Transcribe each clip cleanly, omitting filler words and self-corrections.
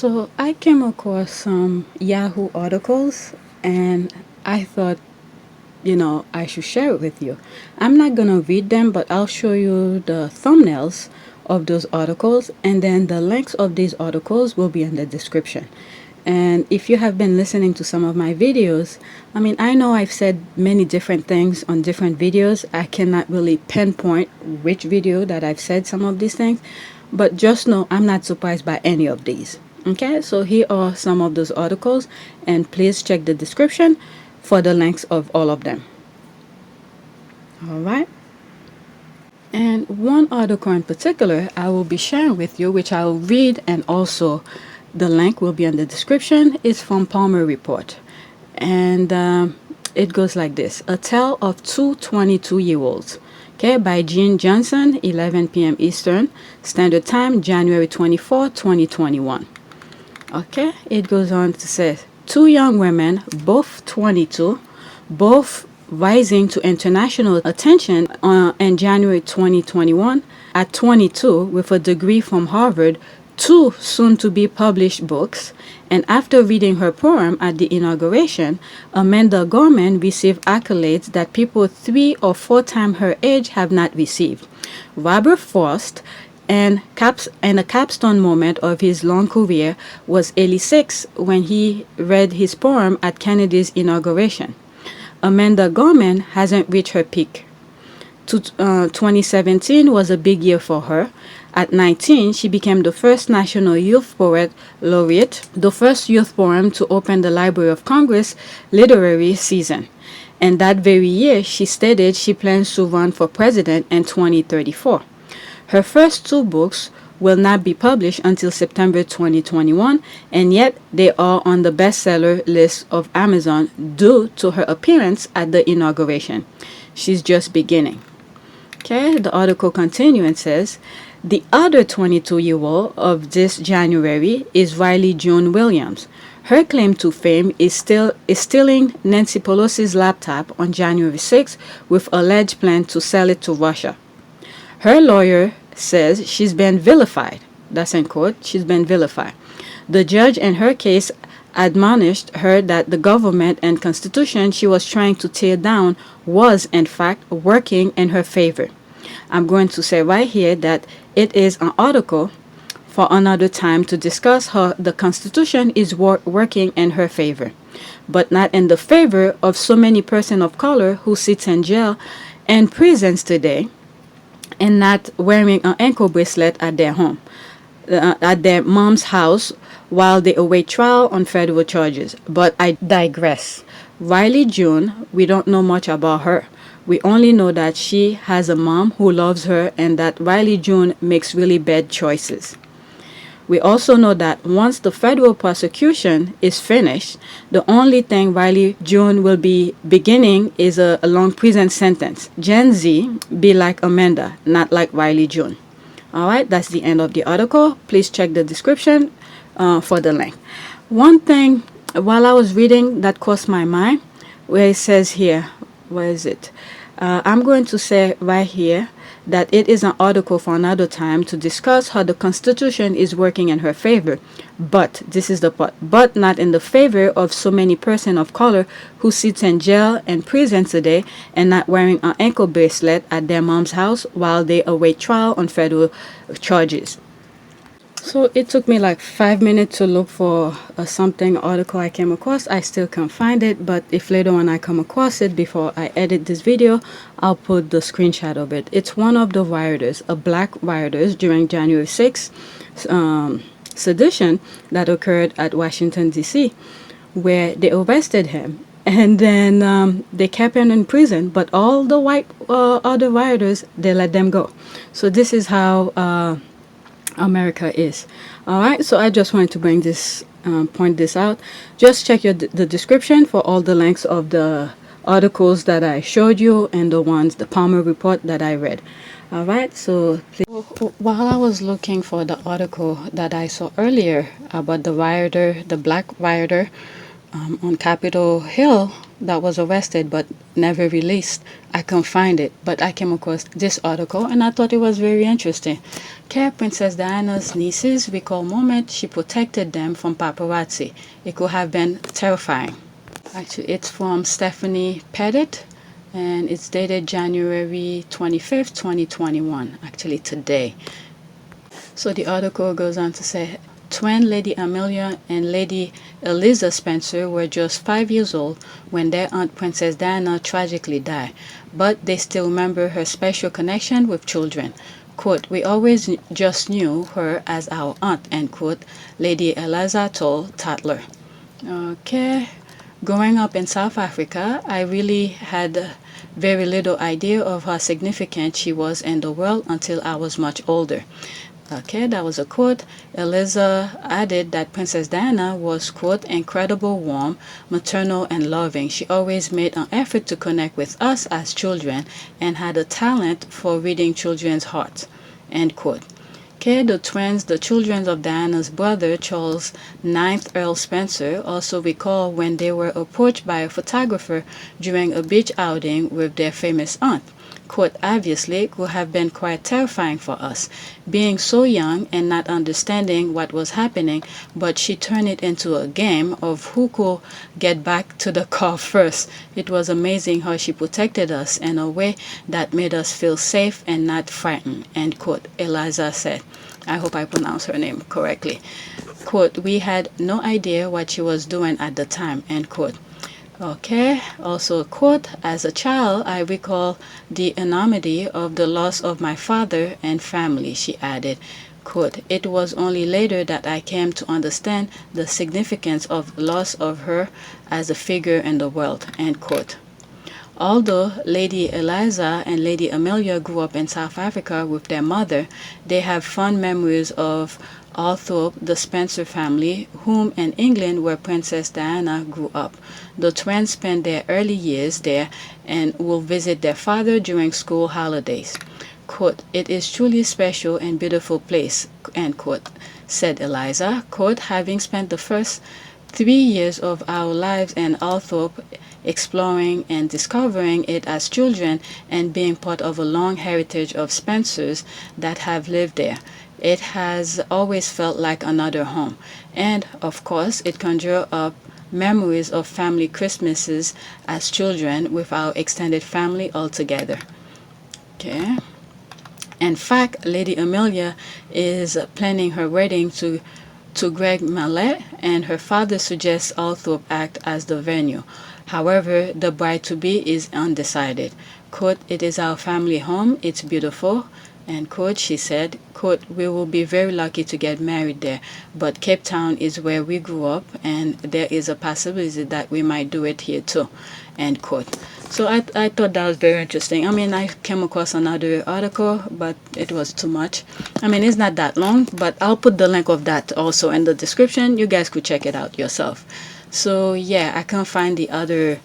So I came across some Yahoo articles and I thought, I should share it with you. I'm not going to read them, but I'll show you the thumbnails of those articles, and then the links of these articles will be in the description. And if you have been listening to some of my videos, I know I've said many different things on different videos. I cannot really pinpoint which video that I've said some of these things, but just know I'm not surprised by any of these. Okay, so here are some of those articles, and please check the description for the links of all of them. All right. And one article in particular I will be sharing with you, which I will read, and also the link will be in the description, is from Palmer Report. And it goes like this: A Tale of Two 22-Year-Olds. Okay, by Jean Johnson, 11 p.m. Eastern Standard Time, January 24, 2021. Okay, it goes on to say, two young women, both 22, both rising to international attention in January 2021. At 22, with a degree from Harvard, two soon-to-be published books, and after reading her poem at the inauguration, Amanda Gorman received accolades that people 3 or 4 times her age have not received. Robert Frost, and a capstone moment of his long career, was 86 when he read his poem at Kennedy's inauguration. Amanda Gorman hasn't reached her peak. 2017 was a big year for her. At 19, she became the first National Youth Poet Laureate, the first youth poem to open the Library of Congress literary season. And that very year, she stated she plans to run for president in 2034. Her first 2 books will not be published until September 2021, and yet they are on the bestseller list of Amazon due to her appearance at the inauguration. She's just beginning. Okay, the article continues and says, the other 22-year-old of this January is Riley June Williams. Her claim to fame is stealing Nancy Pelosi's laptop on January 6 with alleged plan to sell it to Russia. Her lawyer says she's been vilified. That's in quote. She's been vilified. The judge in her case admonished her that the government and constitution she was trying to tear down was, in fact, working in her favor. I'm going to say right here that it is an article for another time to discuss how the Constitution is working in her favor, but not in the favor of so many persons of color who sit in jail and prisons today and not wearing an ankle bracelet at their home, at their mom's house, while they await trial on federal charges. But I digress. Riley June, we don't know much about her. We only know that she has a mom who loves her and that Riley June makes really bad choices. We also know that once the federal prosecution is finished, the only thing Riley June will be beginning is a long prison sentence. Gen Z be like Amanda, not like Riley June. All right, that's the end of the article. Please check the description for the link. One thing while I was reading that crossed my mind, where it says here, where is it? I'm going to say right here that it is an article for another time to discuss how the Constitution is working in her favor. But, this is the part, but not in the favor of so many persons of color who sit in jail and prison today and not wearing an ankle bracelet at their mom's house while they await trial on federal charges. So it took me like 5 minutes to look for something article I came across. I still can't find it, but if later on I come across it before I edit this video, I'll put the screenshot of it. It's one of the rioters, a black rioters during January 6th sedition that occurred at Washington, D.C., where they arrested him. And then they kept him in prison, but all the white other rioters, they let them go. So this is how America is. All right, so I just wanted to bring this point this out. Just check the description for all the links of the articles that I showed you and the Palmer Report that I read. All right, so please. While I was looking for the article that I saw earlier about the black rioter on Capitol Hill that was arrested but never released. I couldn't find it, but I came across this article and I thought it was very interesting. Princess Diana's nieces recall moment she protected them from paparazzi. It could have been terrifying. Actually, it's from Stephanie Pettit, and it's dated January 25th, 2021, actually today. So the article goes on to say, twin Lady Amelia and Lady Eliza Spencer were just 5 years old when their aunt Princess Diana tragically died, but they still remember her special connection with children. Quote, we always just knew her as our aunt, end quote, Lady Eliza told Tatler. Okay. Growing up in South Africa, I really had very little idea of how significant she was in the world until I was much older. Okay, that was a quote. Eliza added that Princess Diana was, quote, incredible, warm, maternal, and loving. She always made an effort to connect with us as children and had a talent for reading children's hearts, end quote. Okay, the twins, the children of Diana's brother, Charles IX Earl Spencer, also recall when they were approached by a photographer during a beach outing with their famous aunt. Quote, obviously, it would have been quite terrifying for us, being so young and not understanding what was happening, but she turned it into a game of who could get back to the car first. It was amazing how she protected us in a way that made us feel safe and not frightened, end quote, Eliza said. I hope I pronounced her name correctly. Quote, we had no idea what she was doing at the time, end quote. Okay, also a quote, as a child, I recall the enormity of the loss of my father and family, she added. Quote, it was only later that I came to understand the significance of the loss of her as a figure in the world, end quote. Although Lady Eliza and Lady Amelia grew up in South Africa with their mother, they have fond memories of Althorp, the Spencer family, whom in England where Princess Diana grew up. The twins spent their early years there and will visit their father during school holidays. Quote, it is truly special and beautiful place, end quote, said Eliza. Quote, having spent the first 3 years of our lives in Althorp exploring and discovering it as children and being part of a long heritage of Spencers that have lived there. It has always felt like another home. And, of course, it conjures up memories of family Christmases as children with our extended family all together. Okay. In fact, Lady Amelia is planning her wedding to Greg Mallet, and her father suggests Althorp act as the venue. However, the bride-to-be is undecided. Quote, it is our family home, it's beautiful, and quote, she said, quote, we will be very lucky to get married there, but Cape Town is where we grew up, and there is a possibility that we might do it here too, end quote. So I thought that was very interesting. I mean, I came across another article, but it was too much. I mean, it's not that long, but I'll put the link of that also in the description. You guys could check it out yourself. So yeah, I can't find the other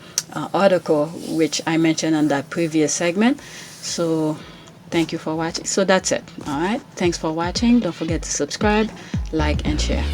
article which I mentioned on that previous segment. So thank you for watching. So that's it. All right. Thanks for watching. Don't forget to subscribe, like, and share.